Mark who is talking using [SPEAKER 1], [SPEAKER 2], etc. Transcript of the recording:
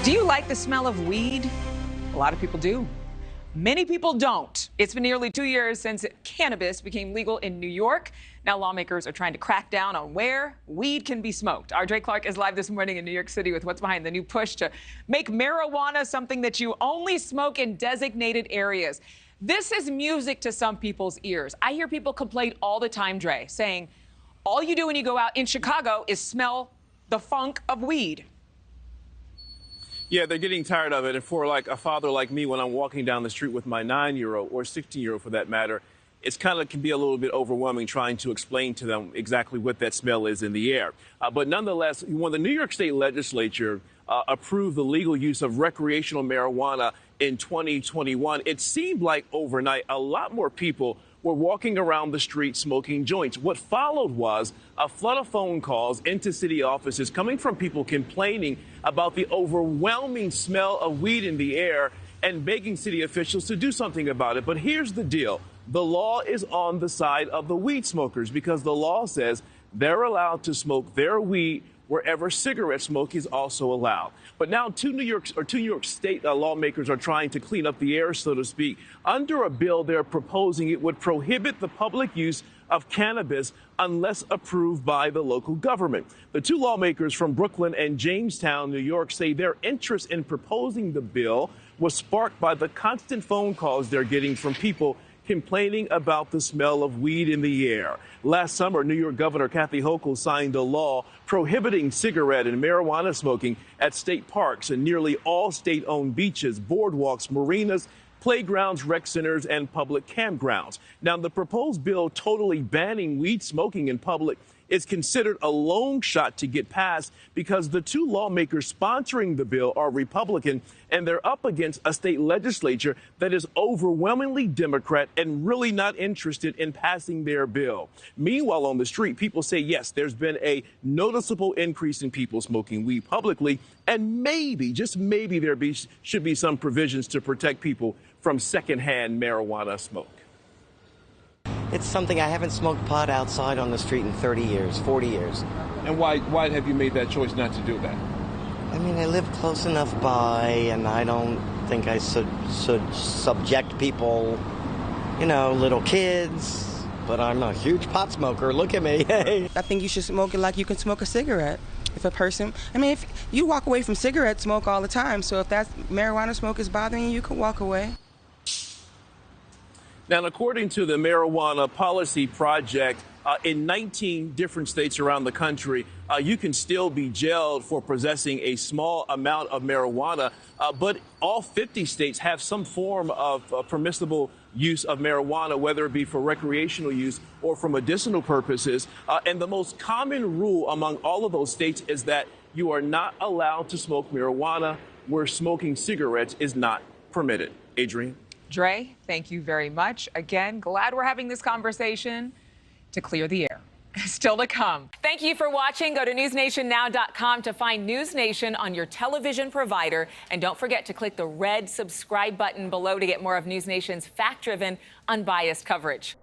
[SPEAKER 1] Do you like the smell of weed? A lot of people do. Many people don't. It's been nearly 2 years since cannabis became legal in New York. Now lawmakers are trying to crack down on where weed can be smoked. Our Dre Clark is live this morning in New York City with what's behind the new push to make marijuana something that you only smoke in designated areas. This is music to some people's ears. I hear people complain all the time, Dre, saying all you do when you go out in Chicago is smell the funk of weed.
[SPEAKER 2] Yeah, they're getting tired of it. And for like a father like me, when I'm walking down the street with my 9-year-old or 16-year-old for that matter, it's kind of can be a little bit overwhelming trying to explain to them exactly what that smell is in the air. But nonetheless, when the New York State legislature approved the legal use of recreational marijuana in 2021, it seemed like overnight a lot more people were walking around the street smoking joints. What followed was a flood of phone calls into city offices coming from people complaining about the overwhelming smell of weed in the air and begging city officials to do something about it. But here's the deal. The law is on the side of the weed smokers because the law says they're allowed to smoke their weed wherever cigarette smoke is also allowed. But now two New York State lawmakers are trying to clean up the air, so to speak. Under a bill they're proposing, it would prohibit the public use of cannabis unless approved by the local government. The two lawmakers from Brooklyn and Jamestown, New York, say their interest in proposing the bill was sparked by the constant phone calls they're getting from people complaining about the smell of weed in the air. Last summer, New York Governor Kathy Hochul signed a law prohibiting cigarette and marijuana smoking at state parks and nearly all state-owned beaches, boardwalks, marinas, playgrounds, rec centers, and public campgrounds. Now, the proposed bill totally banning weed smoking in public is considered a long shot to get passed because the two lawmakers sponsoring the bill are Republican, and they're up against a state legislature that is overwhelmingly Democrat and really not interested in passing their bill. Meanwhile, on the street, people say, yes, there's been a noticeable increase in people smoking weed publicly, and maybe, just maybe, should be some provisions to protect people from secondhand marijuana smoke.
[SPEAKER 3] It's something I haven't smoked pot outside on the street in 30 years, 40 years.
[SPEAKER 2] And why have you made that choice not to do that?
[SPEAKER 3] I mean, I live close enough by, and I don't think I should subject people, you know, little kids. But I'm a huge pot smoker. Look at me.
[SPEAKER 4] I think you should smoke it like you can smoke a cigarette. If a person, I mean, if you walk away from cigarette smoke all the time, so if that marijuana smoke is bothering you, you can walk away.
[SPEAKER 2] Now, according to the Marijuana Policy Project, in 19 different states around the country, you can still be jailed for possessing a small amount of marijuana, but all 50 states have some form of permissible use of marijuana, whether it be for recreational use or for medicinal purposes. And the most common rule among all of those states is that you are not allowed to smoke marijuana where smoking cigarettes is not permitted. Adrienne?
[SPEAKER 1] Dre, thank you very much. Again, glad we're having this conversation to clear the air. Still to come. Thank you for watching. Go to newsnationnow.com to find NewsNation on your television provider. And don't forget to click the red subscribe button below to get more of NewsNation's fact-driven, unbiased coverage.